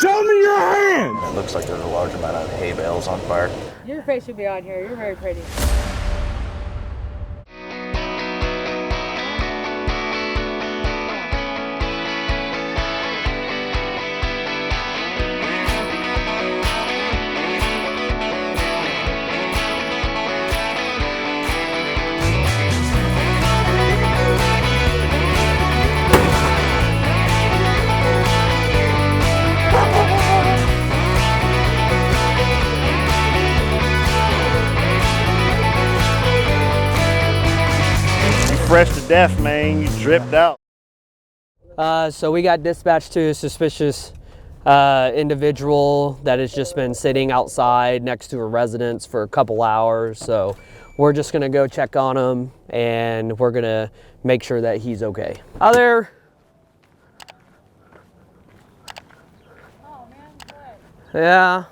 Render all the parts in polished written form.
Show me your hands! It looks like there's a large amount of hay bales on fire. Your face should be on here. You're very pretty. Fresh to death, man. You dripped out. So we got dispatched to a suspicious individual that has just been sitting outside next to a residence for a couple hours. So we're just gonna go check on him and we're gonna make sure that he's okay. Hi there. Oh man, what? Yeah.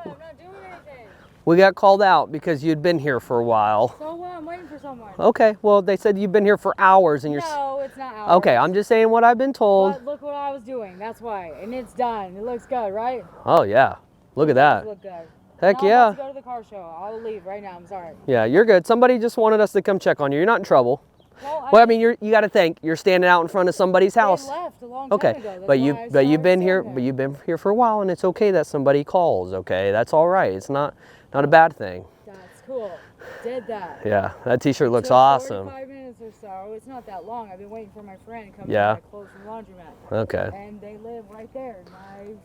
What? I'm not doing anything. We got called out because you'd been here for a while. So what? I'm waiting for someone. Okay, well they said you've been here for hours and you're... No, it's not hours. Okay, I'm just saying what I've been told. But look what I was doing. That's why. And it's done. It looks good, right? Oh yeah, look at that. Look good. Heck Now yeah. I'm about to go to the car show. I'll leave right now. I'm sorry. Yeah, you're good. Somebody just wanted us to come check on you. You're not in trouble. Well, Well, I mean, you got to think you're standing out in front of somebody's house. They left a long time Okay, ago. That's but why I you've started been here, standing but you've been here for a while, and it's okay that somebody calls. Okay, that's all right. It's not a bad thing. That's cool. Did that. Yeah, that T-shirt looks Took awesome. 45 minutes or so. It's not that long. I've been waiting for my friend to come Yeah. get my clothes from the laundromat. Okay. And they live right there. And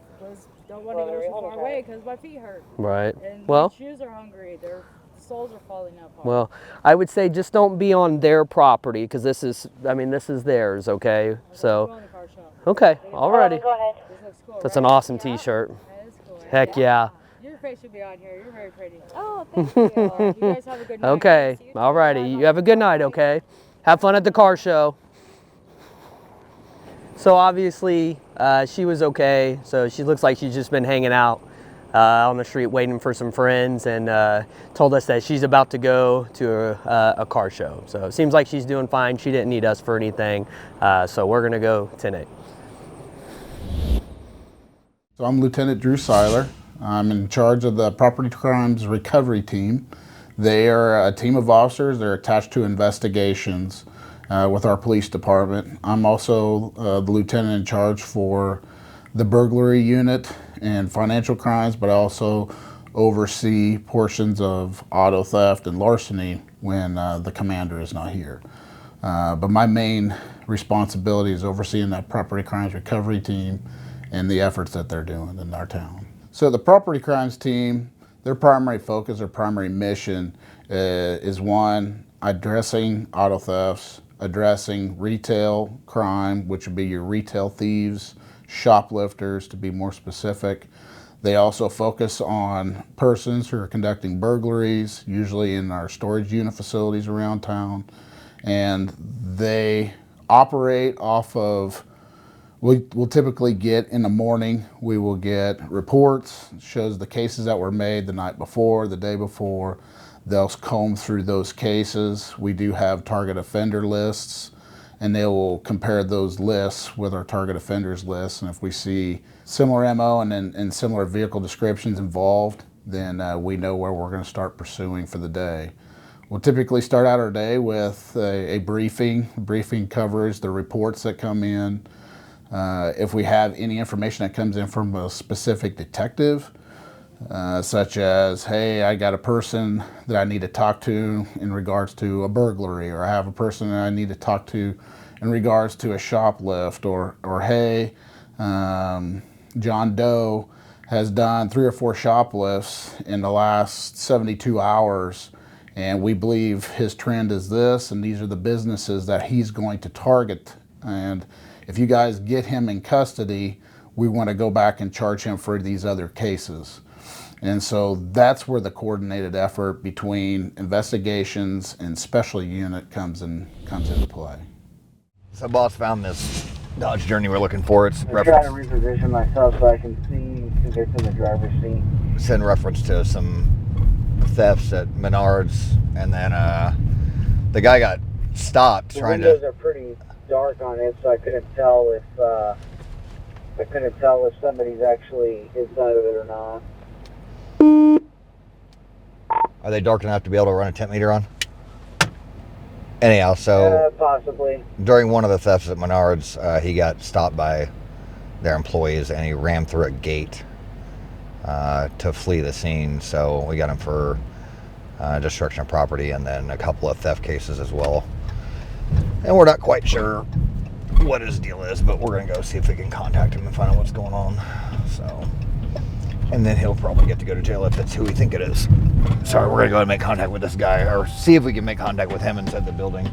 don't want to go so far away because my feet hurt. Right. And Well. my shoes are hungry. Their soles are falling apart. Well, I would say just don't be on their property because this is theirs. Okay. So. Go on the car show. Okay. Alrighty. Go ahead. This looks cool, That's right? an awesome Yeah. T-shirt. That is cool. Heck yeah. Your face should be on here. You're very pretty. Oh, thank you. You guys have a good night. Okay. See you Alrighty. tomorrow. You have a good night. Okay. Have fun at the car show. So obviously she was okay. So she looks like she's just been hanging out on the street waiting for some friends and told us that she's about to go to a car show. So it seems like she's doing fine. She didn't need us for anything. So we're gonna go tonight. So I'm Lieutenant Drew Seiler. I'm in charge of the Property Crimes Recovery Team. They are a team of officers. They're attached to investigations with our police department. I'm also the lieutenant in charge for the burglary unit and financial crimes, but I also oversee portions of auto theft and larceny when the commander is not here. But my main responsibility is overseeing that Property Crimes Recovery Team and the efforts that they're doing in our town. So the Property Crimes Team, their primary focus, their primary mission is one, addressing auto thefts, addressing retail crime, which would be your retail thieves, shoplifters to be more specific. They also focus on persons who are conducting burglaries, usually in our storage unit facilities around town. And they operate off of, we'll typically get in the morning, we will get reports, shows the cases that were made the night before, the day before. They'll comb through those cases. We do have target offender lists, and they will compare those lists with our target offenders lists. And if we see similar MO and similar vehicle descriptions involved, then we know where we're going to start pursuing for the day. We'll typically start out our day with a briefing. The briefing covers the reports that come in. If we have any information that comes in from a specific detective, such as, hey, I got a person that I need to talk to in regards to a burglary, or I have a person that I need to talk to in regards to a shoplift, or hey, John Doe has done 3 or 4 shoplifts in the last 72 hours, and we believe his trend is this, and these are the businesses that he's going to target. And if you guys get him in custody, we want to go back and charge him for these other cases. And so that's where the coordinated effort between investigations and special unit comes into play. So boss found this Dodge Journey we're looking for. It's I'm trying to reposition myself so I can see who gets in the driver's seat. It's in reference to some thefts at Menards, and then the guy got stopped The trying windows to. are pretty dark on it, so I couldn't tell if I couldn't tell if somebody's actually inside of it or not. Are they dark enough to be able to run a temp meter on? Anyhow, so Possibly. during one of the thefts at Menards, he got stopped by their employees and he ran through a gate to flee the scene. So we got him for destruction of property and then a couple of theft cases as well. And we're not quite sure what his deal is, but we're gonna go see if we can contact him and find out what's going on. So, and then he'll probably get to go to jail if that's who we think it is. Sorry, we're gonna go ahead and make contact with this guy, or see if we can make contact with him inside the building.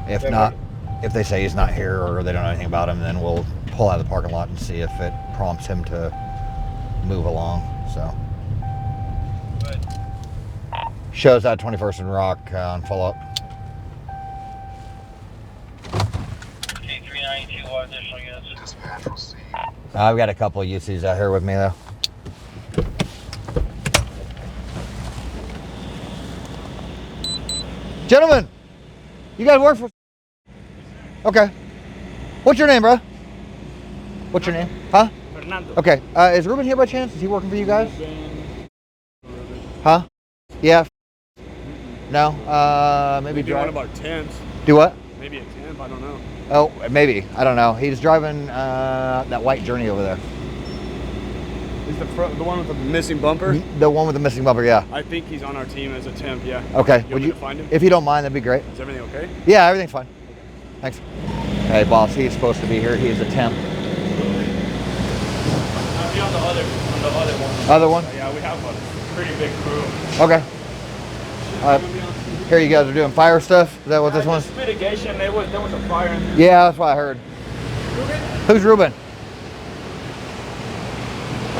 If not, if they say he's not here or they don't know anything about him, then we'll pull out of the parking lot and see if it prompts him to move along. So, shows out 21st and Rock on follow up. I've got a couple of UCs out here with me though. Gentlemen, you guys work for... Okay. What's your name, bro? What's your name? Huh? Fernando. Okay. Is Ruben here by chance? Is he working for you guys? Huh? Yeah. No. Maybe Maybe one drive. of our temps. Do what? Maybe a temp, I don't know. Oh, maybe. I don't know. He's driving that white Journey over there. Is the one with the missing bumper? The one with the missing bumper, yeah. I think he's on our team as a temp, yeah. Okay. Would you find him? If you don't mind, that'd be great. Is everything okay? Yeah, everything's fine. Thanks. Hey, boss, he's supposed to be here. He's a temp. I'll be on the other one. Other one? Yeah, we have a pretty big crew. Okay. Here you guys are doing fire stuff? Is that what this one's? Mitigation, there was a fire. Yeah, that's what I heard. Ruben? Who's Ruben?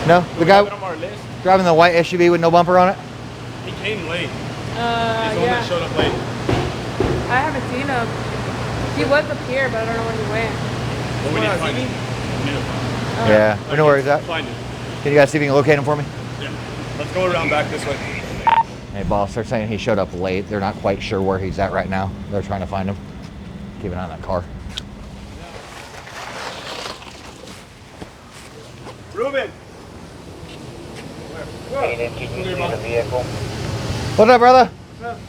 No? The guy On our list. driving the white SUV with no bumper on it? He came late. He's the one Yeah. that showed up late. I haven't seen him. He was up here, but I don't know where he went. Well, we need to find him. We need to find him. Yeah, we know where he's at. Find him. Can you guys see if you can locate him for me? Yeah. Let's go around back this way. Hey, boss, they're saying he showed up late. They're not quite sure where he's at right now. They're trying to find him. Keep an eye on that car. Ruben! What's up, brother?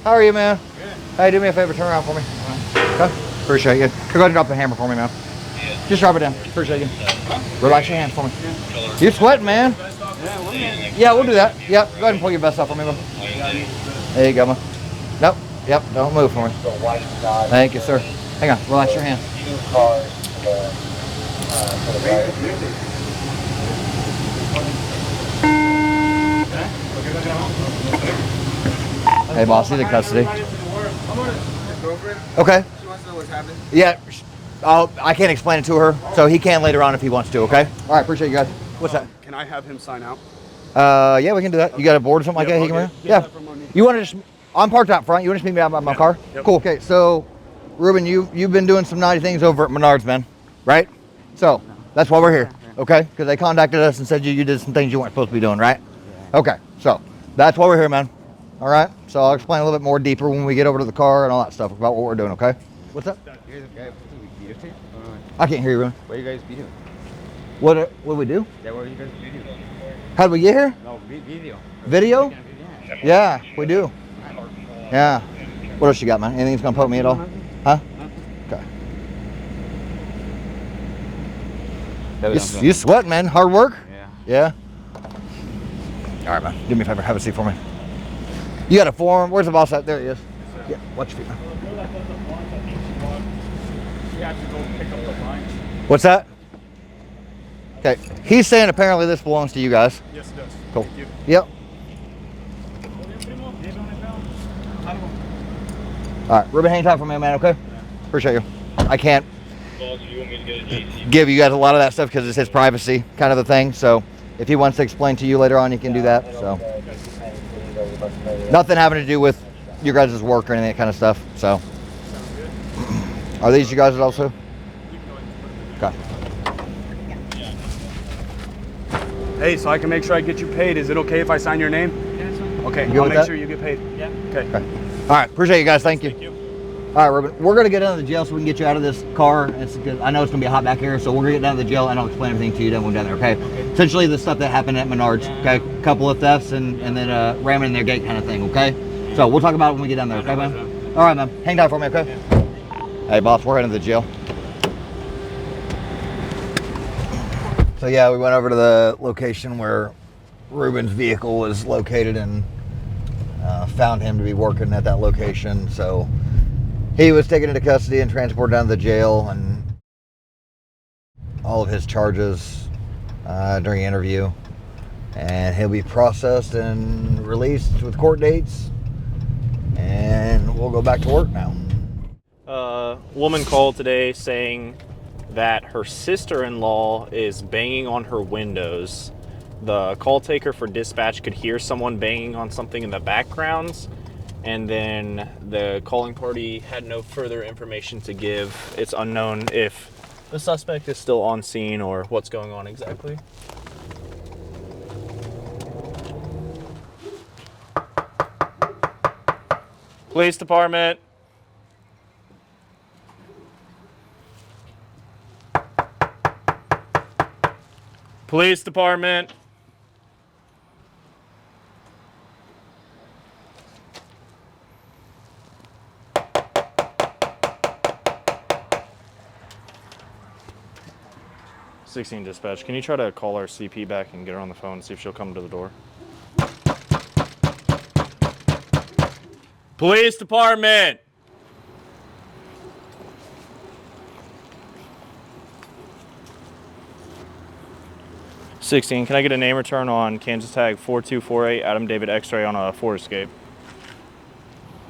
How are you, man? Good. Hey, do me a favor, turn around for me. Okay. Appreciate you. Go ahead and drop the hammer for me, man. Just drop it down. Appreciate you. Relax your hands for me. You're sweating, man. Yeah, we'll do that. Yep. Go ahead and pull your vest off for me, man. There you go, man. Nope. Yep. Don't move for me. Thank you, sir. Hang on. Relax your hands. Hey, boss, he's in custody. Okay. She wants to know what's happening. Yeah. I can't explain it to her, so he can later on if he wants to, okay? All right, appreciate you guys. What's that? Can I have him sign out? Yeah, we can do that. You got a board or something like that? He can bring? Yeah. You want to just... I'm parked out front. You want to just meet me out by my car? Yep. Cool. Okay, so, Ruben, you've been doing some naughty things over at Menards, man, right? So, that's why we're here, okay? Because they contacted us and said you did some things you weren't supposed to be doing, right? Okay, so, that's why we're here, man. All right? So, I'll explain a little bit more deeper when we get over to the car and all that stuff about what we're doing, okay? What's up? I can't hear you, Ruben. What you guys be doing? What we do? Yeah, what you guys be doing? How did we get here? No, video. Video? Yeah, we do. Yeah. What else you got, man? Anything that's gonna poke me at all? Huh? Okay. You sweating, man? Hard work? Yeah. Yeah? All right, man. Do me a favor. Have a seat for me. You got a form? Where's the boss at? There he is. Yeah. Watch your feet, man. What's that? Okay. He's saying apparently this belongs to you guys. Yes, it does. Cool. Thank you. Yep. All right, Ruben, hang tight for me, man, okay? Appreciate you. I can't give you guys a lot of that stuff because it's his privacy kind of a thing. So if he wants to explain to you later on, he can do that. So nothing having to do with your guys' work or any of that kind of stuff. So are these you guys also? Okay. Hey, so I can make sure I get you paid. Is it okay if I sign your name? Okay, You good I'll with make that? sure you get paid. Yeah. Okay. Okay. All right, appreciate you guys. Thank you. All right, Ruben, we're going to get down to the jail so we can get you out of this car. It's good. I know it's going to be hot back here, so we're going to get down to the jail and I'll explain everything to you. Then we'll go down there, okay? Essentially, the stuff that happened at Menards, okay? A couple of thefts and then ramming in their gate kind of thing, okay? So we'll talk about it when we get down there, okay, man? All right, man. Hang tight for me, okay? Hey, boss, we're heading to the jail. So, yeah, we went over to the location where Ruben's vehicle was located and found him to be working at that location. So he was taken into custody and transported down to the jail, and all of his charges during the interview. And he'll be processed and released with court dates. And we'll go back to work now. Woman called today saying that her sister-in-law is banging on her windows. The call taker for dispatch could hear someone banging on something in the background, and then the calling party had no further information to give. It's unknown if the suspect is still on scene or what's going on exactly. Police department. Police department. '16 dispatch, can you try to call our CP back and get her on the phone and see if she'll come to the door? Police department! '16, can I get a name return on Kansas tag 4248 Adam David X-ray on a Ford Escape?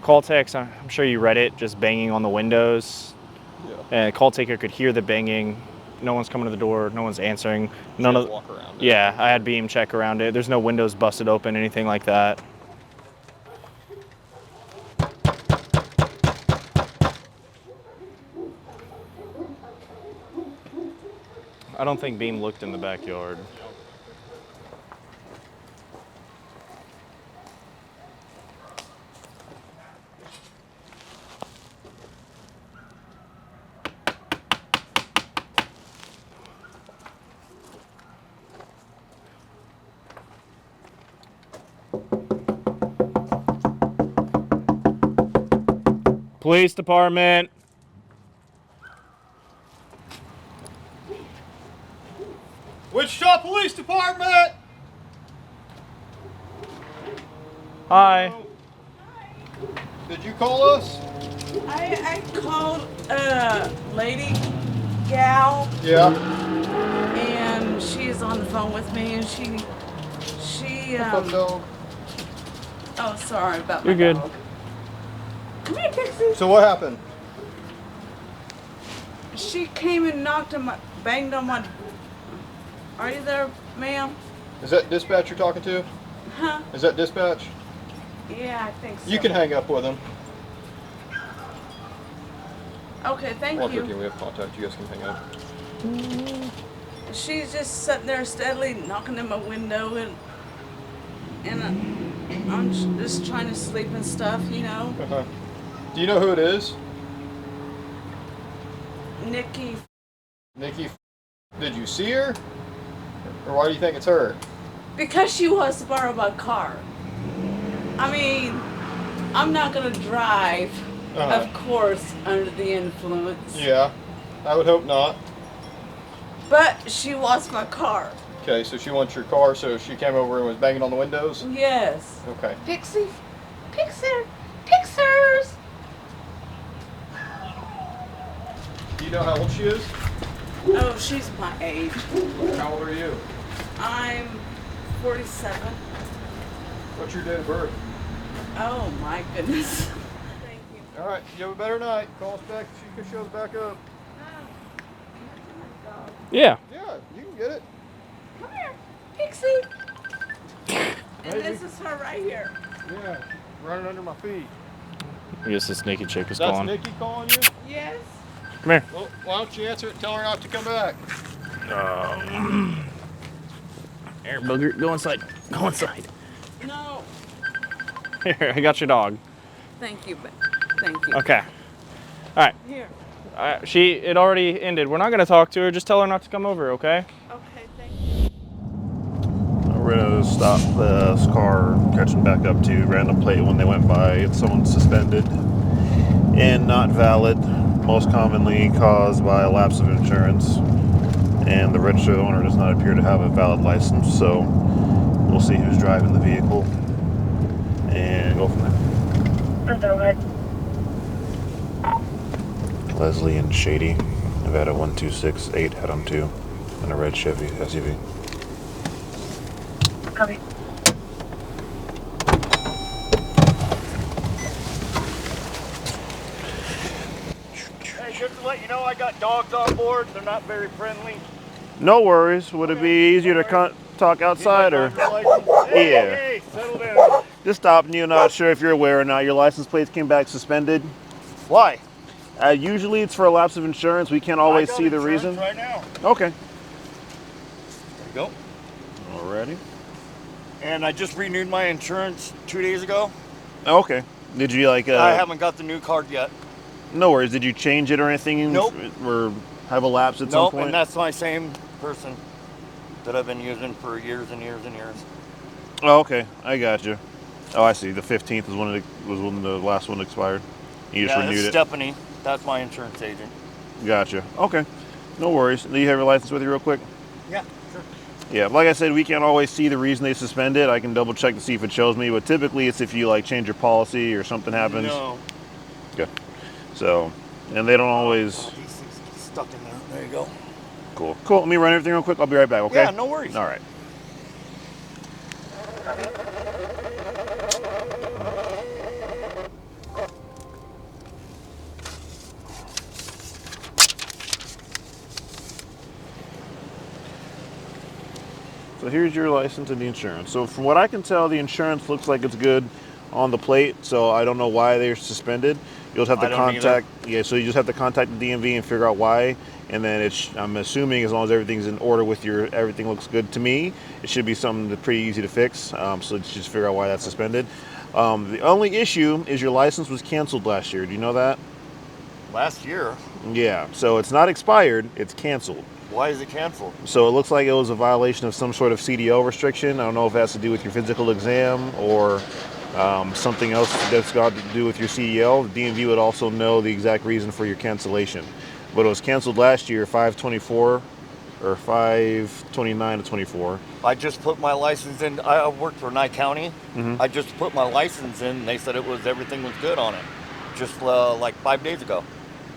Call text, I'm sure you read it, just banging on the windows. Yeah. And call taker could hear the banging. No one's coming to the door, no one's answering. None of walk around it. Yeah, I had beam check around it. There's no windows busted open, anything like that. I don't think Beam looked in the backyard. Police department. Wichita Police Department! Hi. Did you call us? I called a lady gal. Yeah. And she's on the phone with me, and she What's up, dog? Oh, sorry about my You're good. dog. Come here, Pixie. So what happened? She came and banged on my. Are you there, ma'am? Is that dispatch you're talking to? Huh? Is that dispatch? Yeah, I think so. You can hang up with him. Okay, thank you. 113, we have contact. You guys can hang up. She's just sitting there steadily knocking at my window, and I'm just trying to sleep and stuff, you know. Uh-huh. Do you know who it is? Nikki. Nikki. Did you see her? Or why do you think it's her? Because she wants to borrow my car. I mean, I'm not going to drive, of course, under the influence. Yeah, I would hope not. But she wants my car. Okay, so she wants your car, so she came over and was banging on the windows? Yes. Okay. Pixie. Pixers. Do you know how old she is? Oh, she's my age. How old are you? I'm 47. What's your date of birth? Oh my goodness. Thank you. All right, you have a better night. Call us back if she shows back up. Yeah. Yeah, you can get it. Come here, Pixie. And this is her right here. Yeah, running under my feet. I guess this naked chick is That's calling. Nikki calling you? Yes. Come here. Well, why don't you answer it and tell her not to come back? Here, booger, go inside. Go inside. No. Here, I got your dog. Thank you. Thank you. Okay. All right. Here. It already ended. We're not gonna talk to her. Just tell her not to come over, okay? Okay, thank you. We're gonna stop this car catching back up to random plate when they went by. It's someone suspended and not valid, most commonly caused by a lapse of insurance. And the registered owner does not appear to have a valid license, so we'll see who's driving the vehicle and go from there. Leslie and Shady, Nevada 1268, head on 2 in a red Chevy SUV. Copy. Hey, just to let you know, I got dogs on board. They're not very friendly. No worries. Would it be easier to talk outside or? Hey, Yeah. hey, settle down. Just stopping you. Not sure if you're aware or not. Your license plates came back suspended. Why? Usually it's for a lapse of insurance. We can't always see the reason. Right now. Okay. There you go. Alrighty. And I just renewed my insurance 2 days ago. Okay. Did you like? I haven't got the new card yet. No worries. Did you change it or anything? Nope. Or have a lapse at some point? Nope. And that's my same person that I've been using for years and years and years. Oh, okay. I got you. Oh, I see. The 15th was when the last one expired. You just renewed it. Stephanie. That's my insurance agent. Gotcha. Okay. No worries. Do you have your license with you real quick? Yeah, sure. Yeah, like I said, we can't always see the reason they suspend it. I can double check to see if it shows me, but typically it's if you like change your policy or something happens. No. Good. So, and they don't always. Oh, these things get stuck in there. There you go. Cool. Cool. Let me run everything real quick. I'll be right back. Okay. Yeah, no worries. All right. So here's your license and the insurance. So from what I can tell, the insurance looks like it's good on the plate. So I don't know why they're suspended. You'll just have to contact. Yeah. So you just have to contact the DMV and figure out why. And then I'm assuming as long as everything's in order with everything looks good to me, it should be something that's pretty easy to fix. So just figure out why that's suspended. The only issue is your license was canceled last year. Do you know that? Last year? Yeah. So it's not expired. It's canceled. Why is it canceled? So it looks like it was a violation of some sort of CDO restriction. I don't know if it has to do with your physical exam or something else that's got to do with your CDL. The DMV would also know the exact reason for your cancellation. But it was canceled last year, 5/24 or 5/29/24. I just put my license in. I worked for Nye County. Mm-hmm. I just put my license in. And they said everything was good on it. Just like 5 days ago.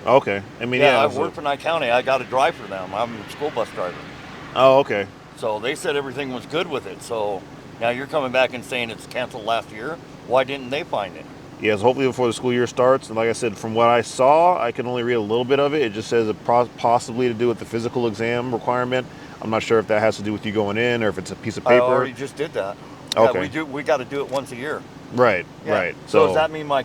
Okay. I mean, yeah. I work for Nye County. I got to drive for them. I'm a school bus driver. Oh, okay. So they said everything was good with it. So now you're coming back and saying it's canceled last year. Why didn't they find it? Yeah, so hopefully before the school year starts. And like I said, from what I saw, I can only read a little bit of it. It just says it possibly to do with the physical exam requirement. I'm not sure if that has to do with you going in or if it's a piece of paper. I already just did that. Okay. Yeah, we got to do it once a year. Right, Yeah. right. So does that mean my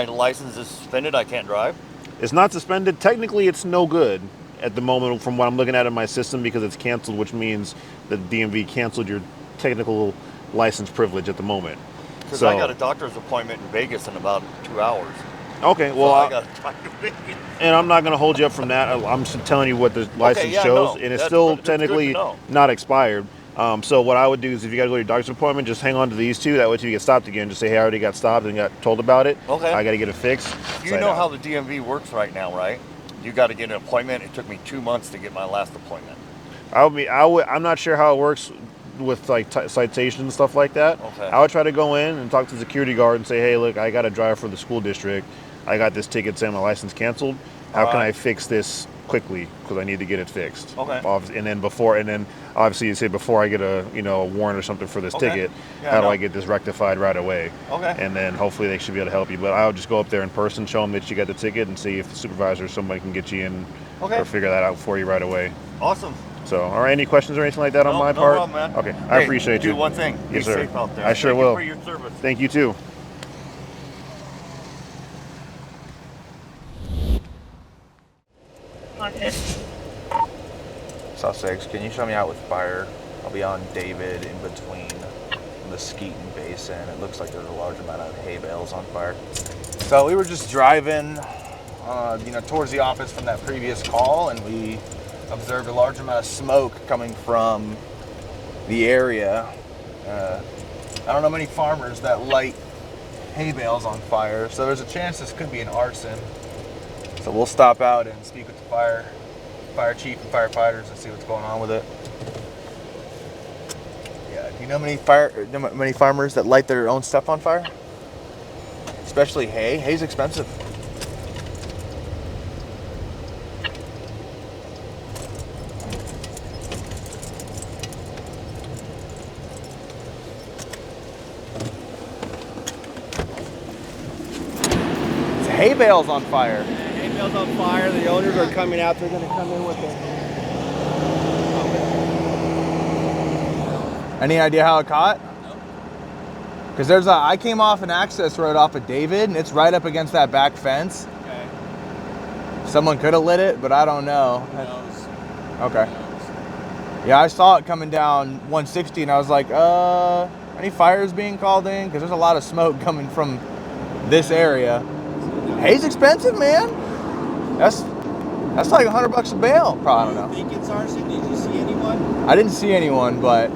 license is suspended? I can't drive? It's not suspended. Technically, it's no good at the moment from what I'm looking at in my system because it's canceled, which means the DMV canceled your technical license privilege at the moment. Because I got a doctor's appointment in Vegas in about 2 hours. Okay, well, so I got to talk to Vegas. And I'm not going to hold you up from that. I'm just telling you what the license shows, and it's still technically not expired. So what I would do is if you got to go to your doctor's appointment, just hang on to these two. That way, if you get stopped again, just say, hey, I already got stopped and got told about it. Okay. I got to get it fixed. You know how the DMV works right now, right? You got to get an appointment. It took me 2 months to get my last appointment. I'm not sure how it works with like citations and stuff like that. Okay. I would try to go in and talk to the security guard and say, hey, look, I got to drive for the school district. I got this ticket saying my license canceled. How can I fix this quickly? Because I need to get it fixed. Okay. And then obviously you say before I get a warrant or something for this ticket, how do I get this rectified right away? Okay. And then hopefully they should be able to help you. But I'll just go up there in person, show them that you got the ticket, and see if the supervisor or somebody can get you in or figure that out for you right away. Awesome. So, all right, any questions or anything like that on my part? No problem, man. Okay, I appreciate you. Do one thing. Yes, Be sir. safe out there. I sure will. Thank you for your service. Thank you too. Sussex, can you show me out with fire? I'll be on David in between the Skeeton Basin. It looks like there's a large amount of hay bales on fire. So we were just driving towards the office from that previous call, and we observed a large amount of smoke coming from the area. I don't know many farmers that light hay bales on fire, so there's a chance this could be an arson. So we'll stop out and speak with the fire chief and firefighters and see what's going on with it. Yeah, do you know many farmers that light their own stuff on fire? Especially hay. Hay's expensive. Hay bales on fire. Hay bales on fire. The owners are coming out. They're going to come in with it. Any idea how it caught? No. Because I came off an access road off of David, and it's right up against that back fence. Okay. Someone could have lit it, but I don't know. Who knows? Okay. Yeah, I saw it coming down 160, and I was like, any fires being called in? Because there's a lot of smoke coming from this area. Hay's expensive, man. That's like $100 a bale. Probably, I don't know. Do you think it's arson? Did you see anyone? I didn't see anyone, but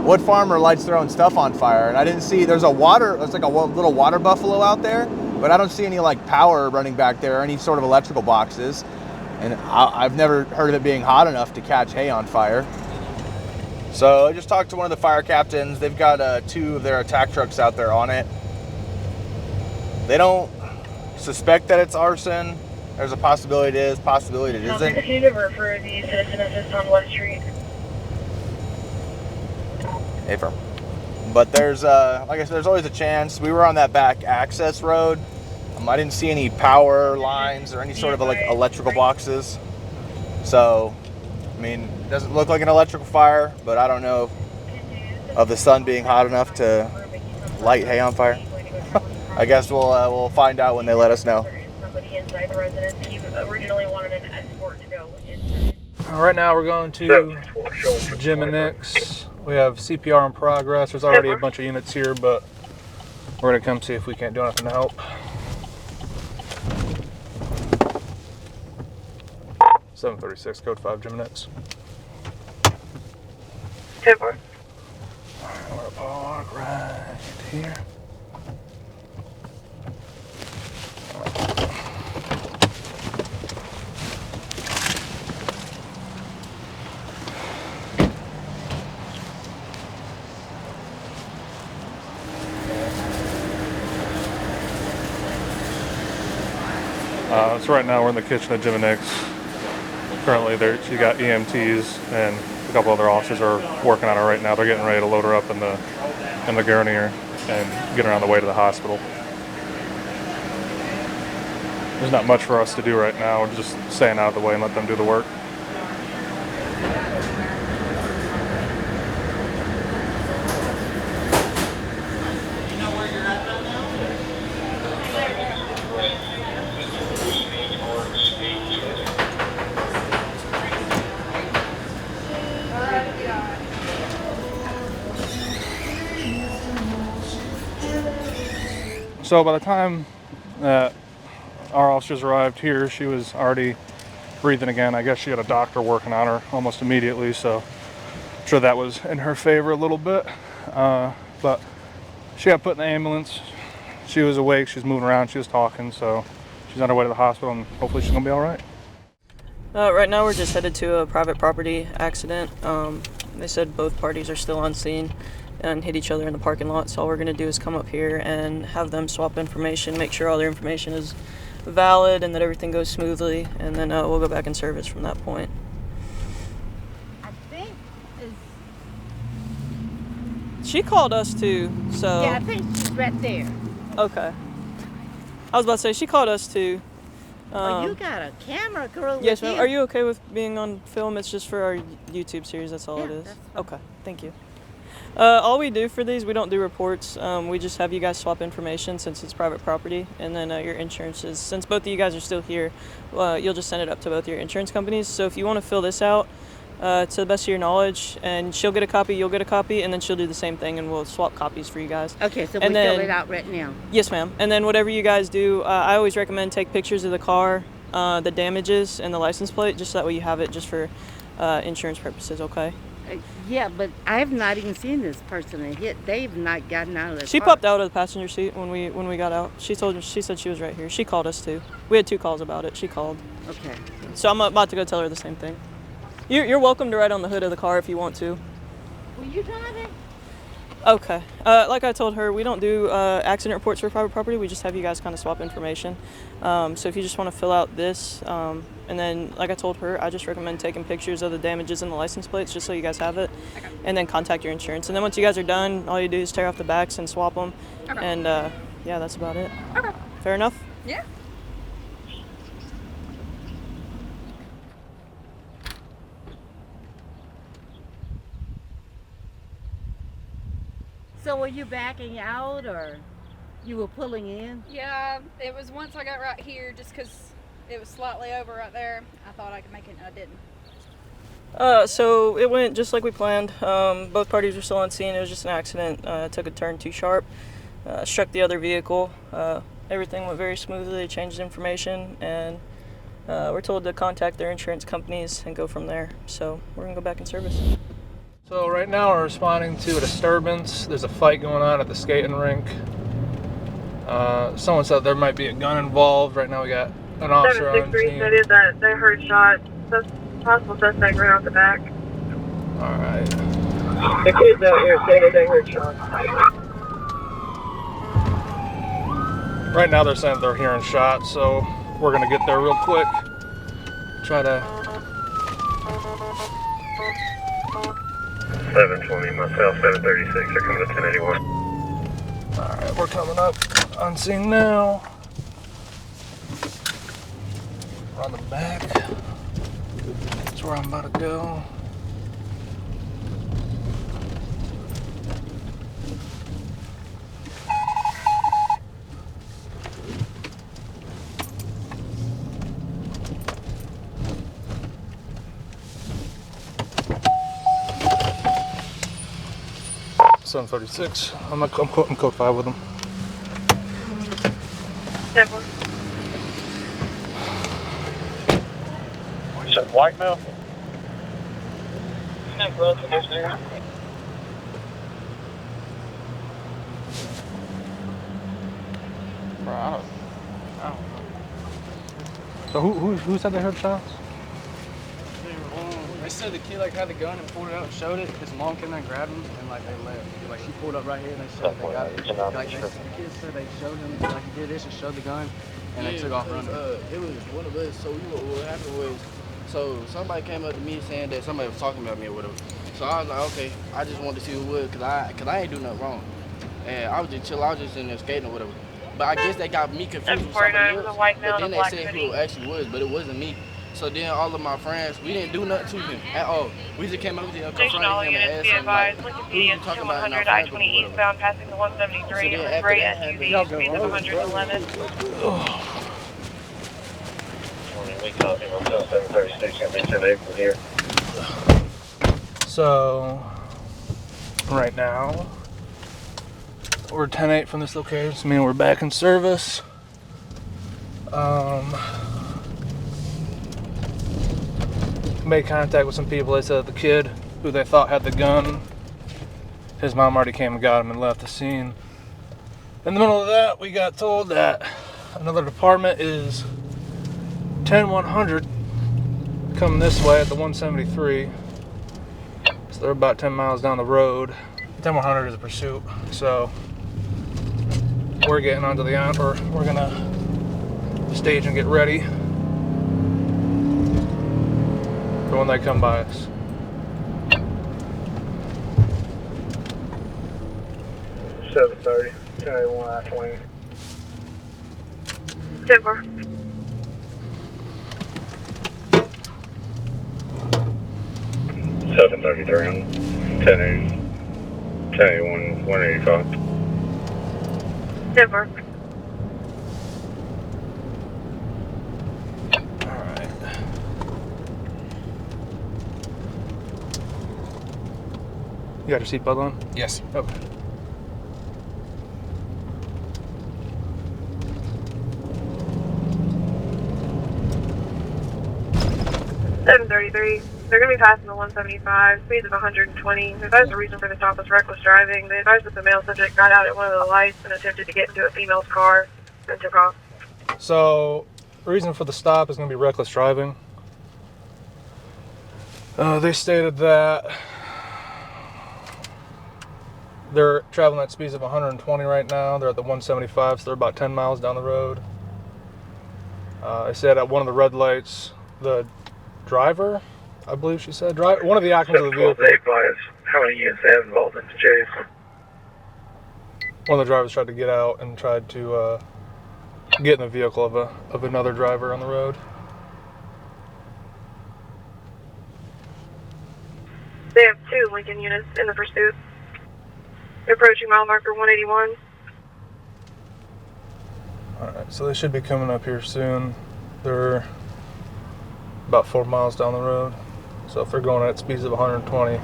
what farmer lights their own stuff on fire? And I didn't see. There's like a little water buffalo out there, but I don't see any like power running back there or any sort of electrical boxes. And I've never heard of it being hot enough to catch hay on fire. So I just talked to one of the fire captains. They've got 2 of their attack trucks out there on it. They don't suspect that it's arson. There's a possibility it is, possibility it isn't. Continue to refer the citizen assist on West Street. Hey, firm. But there's, like I said, there's always a chance. We were on that back access road. I didn't see any power lines or any sort of like electrical boxes. So, I mean, it doesn't look like an electrical fire, but I don't know of the sun being hot enough to light hay on fire. I guess we'll find out when they let us know. Somebody inside the residence. He originally wanted an escort to go inside. Right now we're going to Jim and Nick's. We have CPR in progress. There's already a bunch of units here, but we're going to come see if we can't do anything to help. (736) code 5 Jim and Nick's. We're going to park right here. So right now we're in the kitchen at Jim and Nick's. Currently you got EMTs and a couple other officers are working on her right now. They're getting ready to load her up in the gurney and get her on the way to the hospital. There's not much for us to do right now. We're just staying out of the way and let them do the work. So by the time that our officers arrived here, she was already breathing again. I guess she had a doctor working on her almost immediately, so I'm sure that was in her favor a little bit. But she got put in the ambulance. She was awake, she was moving around, she was talking, so she's on her way to the hospital and hopefully she's gonna be all right. Right now we're just headed to a private property accident. They said both parties are still on scene and hit each other in the parking lot, so all we're going to do is come up here and have them swap information, make sure all their information is valid and that everything goes smoothly, and then we'll go back in service from that point. I think she called us too, so... Yeah, I think she's right there. Okay. I was about to say, she called us too. You got a camera girl. Yes, ma'am. Are you okay with being on film? It's just for our YouTube series, that's all it is. Okay, thank you. All we do for these, we don't do reports. We just have you guys swap information since it's private property, and then your insurances. Since both of you guys are still here, you'll just send it up to both your insurance companies. So if you want to fill this out, to the best of your knowledge, and she'll get a copy, you'll get a copy, and then she'll do the same thing, and we'll swap copies for you guys. Okay, so and we fill it out right now. Yes, ma'am. And then whatever you guys do, I always recommend take pictures of the car, the damages, and the license plate, just so that way you have it just for insurance purposes, okay? Yeah, but I have not even seen this person that hit. They've not gotten out of the She car. popped out of the passenger seat when we got out. She said she was right here. She called us too. We had 2 calls about it. She called. Okay. So I'm about to go tell her the same thing. You're welcome to ride on the hood of the car if you want to. Will you drive it? Okay. Like I told her, we don't do accident reports for private property. We just have you guys kind of swap information. So if you just want to fill out this, and then like I told her, I just recommend taking pictures of the damages and the license plates just so you guys have it, and then contact your insurance. And then once you guys are done, all you do is tear off the backs and swap them. Okay. And yeah, that's about it. Okay. Fair enough? Yeah. So were you backing out or you were pulling in? Yeah, it was once I got right here, just because it was slightly over right there. I thought I could make it, and I didn't. So it went just like we planned. Both parties were still on scene. It was just an accident. Took a turn too sharp, struck the other vehicle. Everything went very smoothly. They changed information, and we're told to contact their insurance companies and go from there. So we're gonna go back in service. So right now we're responding to a disturbance. There's a fight going on at the skating rink. Someone said there might be a gun involved. Right now we got an officer on scene. 763 stated that they heard shots. Possible suspect right off the back. Alright. The kids out here stated they heard shots. Right now they're saying they're hearing shots, so we're gonna get there real quick. Try to... 720, myself, 736, they're coming to 1081. Alright, we're coming up on scene now. We're on the back. That's where I'm about to go. .36. I'm quoting code 5 with them. You said white now? Bro, I don't know. So who said they heard shots? They said the kid had the gun and pulled it out and showed it. His mom came and grabbed him and they left. She pulled up right here and they said they got it. The kids said they showed him he did this and showed the gun and they took off running. It was one of us. So what happened was, so somebody came up to me saying that somebody was talking about me or whatever. So I was like, okay, I just wanted to see who it was, cause I ain't do nothing wrong, and I was just chill. I was just in there skating or whatever. But I guess they got me confused with somebody else. But then they said who it actually was, but it wasn't me. So then all of my friends, we didn't do nothing to him at all. We just came over here and confronted him and asked him like, who you talking about in our friend group or whatever. Eastbound passing the 173 So then and after gray that SUV, happened, speed of 111. We copy, myself, 736, gonna be 10-8 from here. So, right now, we're 10-8 from this location, so meaning we're back in service. Made contact with some people. They said the kid who they thought had the gun, his mom already came and got him and left the scene. In the middle of that, we got told that another department is 10-100 coming this way at the 173. So they're about 10 miles down the road. 10-100 is a pursuit, so we're getting onto the or we're gonna stage and get ready for when they come by us. .730, 1081 I-20. 10-4. .733 on 1080, 1081, 185. 10-4. You got your seatbelt on? Yes. Okay. They're going to be passing the 175, speeds of 120. They advised the reason for the stop was reckless driving. They advised that the male subject got out at one of the lights and attempted to get into a female's car and took off. So, the reason for the stop is going to be reckless driving. They stated that they're traveling at speeds of 120 right now. They're at the 175, so they're about 10 miles down the road. They said at one of the red lights, the driver, I believe she said, one of the occupants of the vehicle. How many units they have involved in the chase? One of the drivers tried to get out and tried to get in the vehicle of another driver on the road. They have 2 Lincoln units in the pursuit. They're approaching mile marker 181. Alright, so they should be coming up here soon. They're about 4 miles down the road. So if they're going at speeds of 120,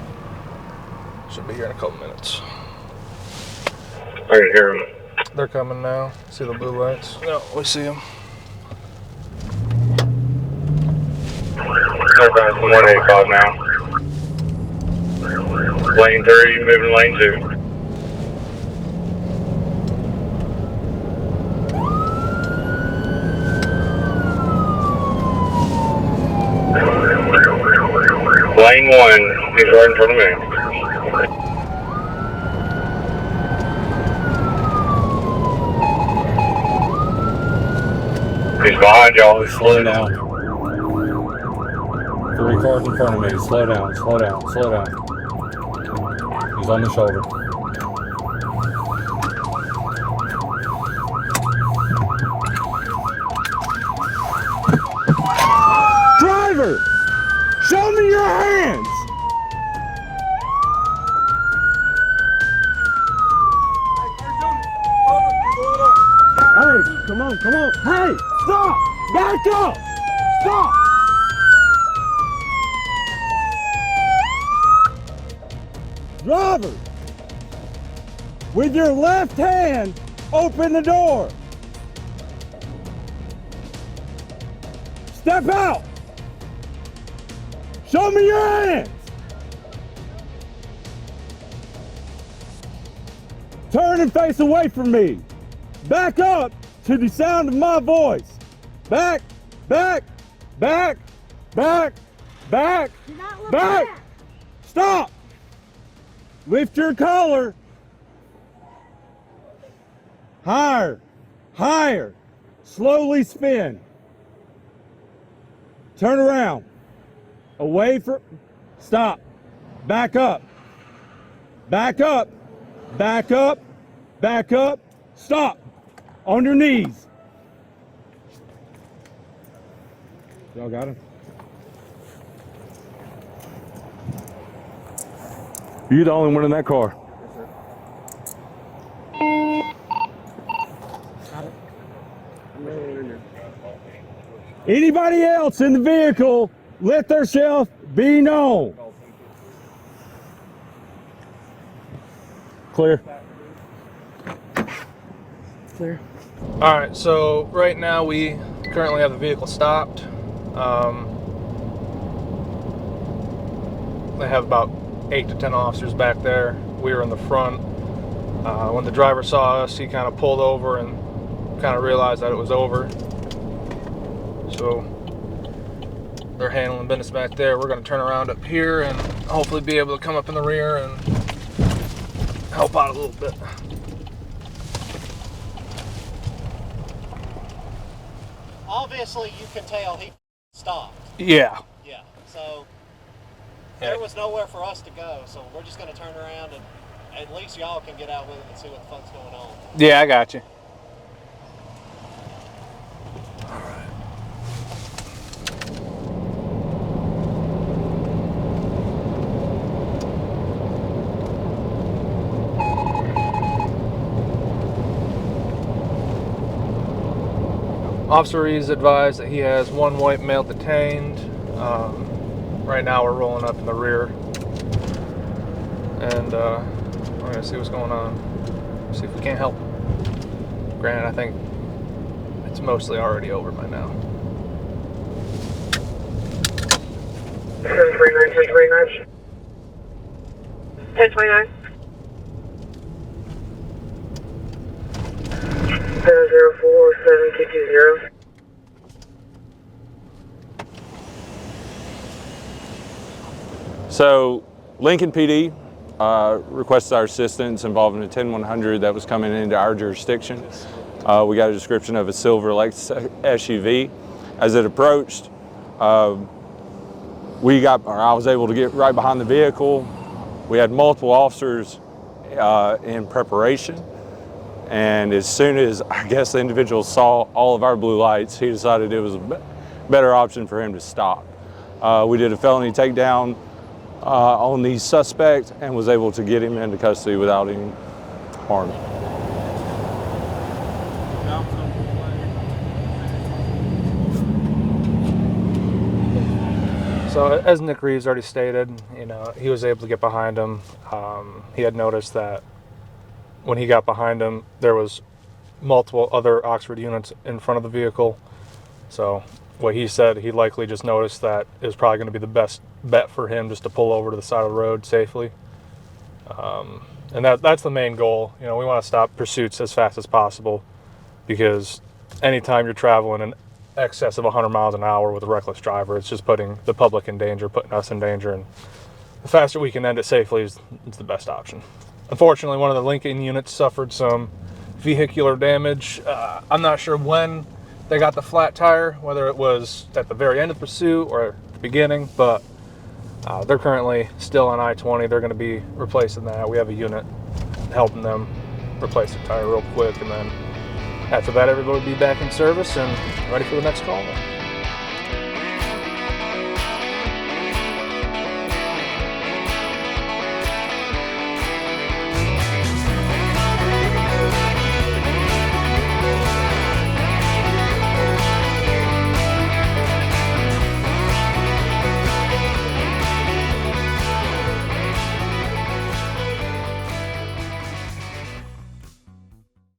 should be here in a couple minutes. I can hear them. They're coming now. See the blue lights? No, we see them. Northbound 185 now. Lane 3, moving to lane 2. Lane 1, he's right in front of me. He's behind y'all. Slow down. 3 cars in front of me. Slow down, slow down, slow down. He's on the shoulder. Driver! Show me your hands! Hey, come on, come on. Hey, stop! Back up! Stop! Driver, with your left hand, open the door. Step out. Show me your hands. Turn and face away from me. Back up to the sound of my voice. Back, back, back, back, back, back. Stop. Lift your collar. Higher, higher. Slowly spin. Turn around. Away from, stop. Back up. Back up. Back up. Back up. Stop. On your knees. Y'all got him? You're the only one in that car. Anybody else in the vehicle, let theirself be known. Clear. Clear. All right, so right now we currently have the vehicle stopped. They have about 8 to 10 officers back there. We were in the front. When the driver saw us, he kind of pulled over and kind of realized that it was over. So they're handling business back there. We're going to turn around up here and hopefully be able to come up in the rear and help out a little bit. Obviously, you can tell he stopped. Yeah. Yeah. So there was nowhere for us to go. So we're just going to turn around and at least y'all can get out with it and see what the fuck's going on. Yeah, I got you. Officer is advised that he has 1 white male detained. Right now we're rolling up in the rear. and we're gonna see what's going on. See if we can't help. Granted, I think it's mostly already over by now. 1029. 1029. 7047220. So, Lincoln PD requested our assistance involving a 10100 that was coming into our jurisdiction. We got a description of a silver Lexus SUV. As it approached, I was able to get right behind the vehicle. We had multiple officers in preparation, and as soon as I guess the individual saw all of our blue lights, he decided it was a better option for him to stop. We did a felony takedown on the suspect and was able to get him into custody without any harm. So as Nick Reeves already stated, he was able to get behind him. He had noticed that when he got behind him, there was multiple other Oxford units in front of the vehicle. So what he said, he likely just noticed that it was probably going to be the best bet for him just to pull over to the side of the road safely. And that's the main goal. We want to stop pursuits as fast as possible, because anytime you're traveling in excess of 100 miles an hour with a reckless driver, it's just putting the public in danger, putting us in danger, and the faster we can end it safely is the best option. Unfortunately, one of the Lincoln units suffered some vehicular damage. I'm not sure when they got the flat tire, whether it was at the very end of the pursuit or at the beginning, but they're currently still on I-20. They're going to be replacing that. We have a unit helping them replace the tire real quick, and then after that, everybody will be back in service and ready for the next call.